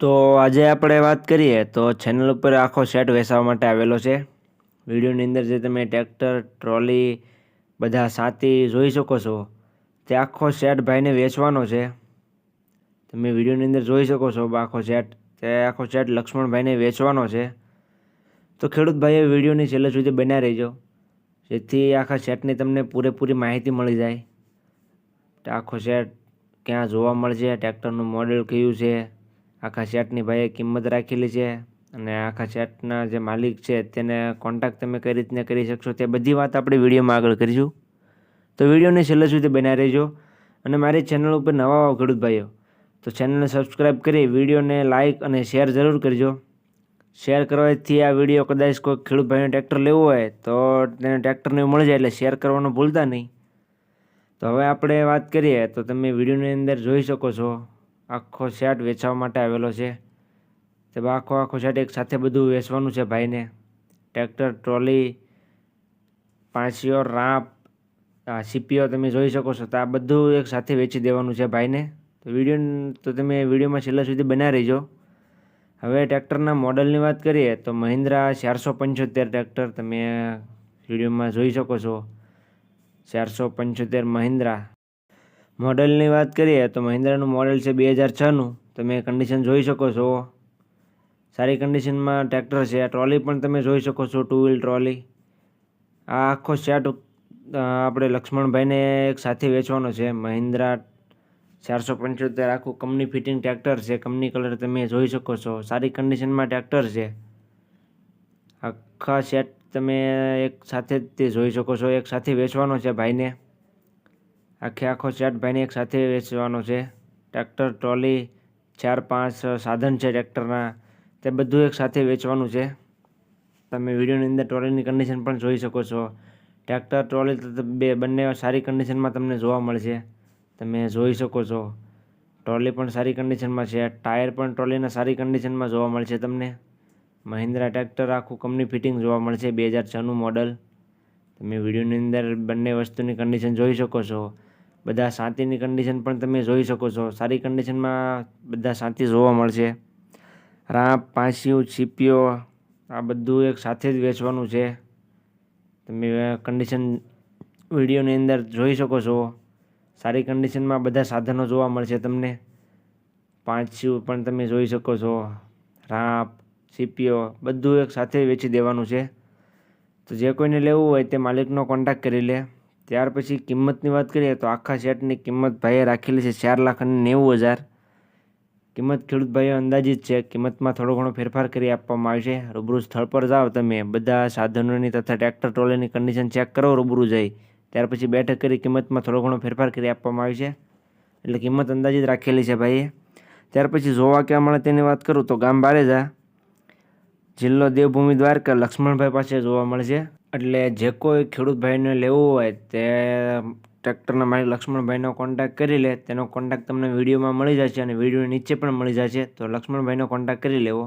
તો આજે આપણે વાત કરીએ તો ચેનલ ઉપર આખો સેટ વેચવા માટે આવેલો છે. વિડીયોની અંદર જે તમે ટ્રેક્ટર, ટ્રોલી, બધા સાથી જોઈ શકો છો તે આખો સેટ ભાઈને વેચવાનો છે. તમે વિડીયોની અંદર જોઈ શકો છો આખો સેટ લક્ષ્મણભાઈને વેચવાનો છે. તો ખેડૂત ભાઈએ વિડીયોની છેલ્લે સુધી બન્યા રહેજો, જેથી આખા સેટની તમને પૂરેપૂરી માહિતી મળી જાય. આખો સેટ ક્યાં જોવા મળશે, ટ્રેક્ટરનું મોડેલ કયું છે, આખા સેટની ભાઈએ કિંમત રાખેલી છે અને આખા સેટના જે માલિક છે તેને કોન્ટેક્ટ તમે કઈ રીતને કરી શકશો તે બધી વાત આપણે વિડીયોમાં આગળ કરીશું. તો વિડીયોને છેલ્લે સુધી બન્યા રહેજો. અને મારી ચેનલ ઉપર નવા આવો ખેડૂત ભાઈઓ તો ચેનલને સબસ્ક્રાઈબ કરી વિડીયોને લાઇક અને શેર જરૂર કરજો. શેર કરવાથી આ વિડીયો કદાચ કોઈ ખેડૂત ભાઈને ટ્રેક્ટર લેવું હોય તો તેને ટ્રેક્ટરને મળી જાય, એટલે શેર કરવાનું ભૂલતા નહીં. તો હવે આપણે વાત કરીએ તો તમે વિડીયોની અંદર જોઈ શકો છો આખો સેટ વેચવા માટે આવેલો છે. તો આખો સેટ એક સાથે બધું વેચવાનું છે ભાઈને. ટ્રેક્ટર, ટ્રોલી, પાંચીઓ, રાંપ, સીપીઓ તમે જોઈ શકો છો. તો આ બધું એક સાથે વેચી દેવાનું છે ભાઈને. તો તમે વિડીયોમાં છેલ્લા સુધી બન્યા રહીજો. હવે ટ્રેક્ટરના મોડલની વાત કરીએ તો મહિન્દ્રા 475 ટ્રેક્ટર તમે વિડીયોમાં જોઈ શકો છો. 475 મહિન્દ્રા મોડલની વાત કરીએ તો મહિન્દ્રાનું મોડલ છે 2006નું. તમે કન્ડિશન જોઈ શકો છો, સારી કન્ડિશનમાં ટ્રેક્ટર છે. ટ્રોલી પણ તમે જોઈ શકો છો, 2 વ્હીલ ટ્રોલી. આ આખો સેટ આપણે લક્ષ્મણભાઈને એક સાથે વેચવાનો છે. મહિન્દ્રા 475 આખું કંપની ફિટિંગ ટ્રેક્ટર છે. કંપની કલર તમે જોઈ શકો છો, સારી કન્ડિશનમાં ટ્રેક્ટર છે. આખા સેટ તમે એક સાથે જ તે જોઈ શકો છો, એક સાથે વેચવાનો છે ભાઈને. આખો સેટ ભાઈને એક સાથે વેચવાનો છે. ટ્રેક્ટર, ટ્રોલી, 4-5 સાધન છે ટ્રેક્ટરના, તે બધું એક સાથે વેચવાનું છે. તમે વિડીયોની અંદર ટ્રોલીની કન્ડિશન પણ જોઈ શકો છો. ટ્રેક્ટર, ટ્રોલી બંને સારી કન્ડિશનમાં તમને જોવા મળશે. તમે જોઈ શકો છો ટ્રોલી પણ સારી કન્ડિશનમાં છે. ટાયર પણ ટ્રોલીના સારી કન્ડિશનમાં જોવા મળશે તમને. મહિન્દ્રા ટ્રેક્ટર આખું કંપની ફિટિંગ જોવા મળશે, 2006નું મોડલ. તમે વિડીયોની અંદર બંને વસ્તુની કન્ડિશન જોઈ શકો છો. બધા સાતીની કન્ડિશન પણ તમે જોઈ શકો છો, સારી કન્ડિશનમાં બધા સાતી જોવા મળશે. રાંપ, પાંસિયું, સીપીઓ આ બધું એક સાથે જ વેચવાનું છે. તમે કન્ડિશન વિડીયોની અંદર જોઈ શકો છો, સારી કન્ડિશનમાં બધા સાધનો જોવા મળશે તમને. પાંસિયું પણ તમે જોઈ શકો છો, રાંપ, સીપીઓ બધું એક સાથે વેચી દેવાનું છે. તો જે કોઈને લેવું હોય તે માલિકનો કોન્ટેક્ટ કરી લે. ત્યાર પછી કિંમતની વાત કરીએ તો આખા સેટની કિંમત ભાઈએ રાખેલી છે 4,90,000. કિંમત ખેડૂત ભાઈઓ અંદાજિત છે. કિંમતમાં થોડો ઘણો ફેરફાર કરી આપવામાં આવશે. રૂબરૂ સ્થળ પર જાઓ, તમે બધા સાધનોની તથા ટ્રેક્ટર ટ્રોલીની કન્ડિશન ચેક કરો રૂબરૂ જઈ, ત્યાર પછી બેઠક કરી કિંમતમાં થોડો ઘણો ફેરફાર કરી આપવામાં આવશે. એટલે કિંમત અંદાજિત રાખેલી છે ભાઈએ. ત્યાર પછી જોવા ક્યાં મળે તેની વાત કરું તો ગામ બારેજા, જિલ્લો દેવભૂમિ દ્વારકા, લક્ષ્મણભાઈ પાસે જોવા મળશે. એટલે જે કોઈ ખેડૂત ભાઈને લેવું હોય તે ટ્રેક્ટરના માલિક લક્ષ્મણભાઈનો કોન્ટેક્ટ કરી લે. તેનો કોન્ટેક્ટ તમને વિડીયોમાં મળી જશે અને વિડીયોની નીચે પણ મળી જશે. તો લક્ષ્મણભાઈનો કોન્ટેક્ટ કરી લેવો.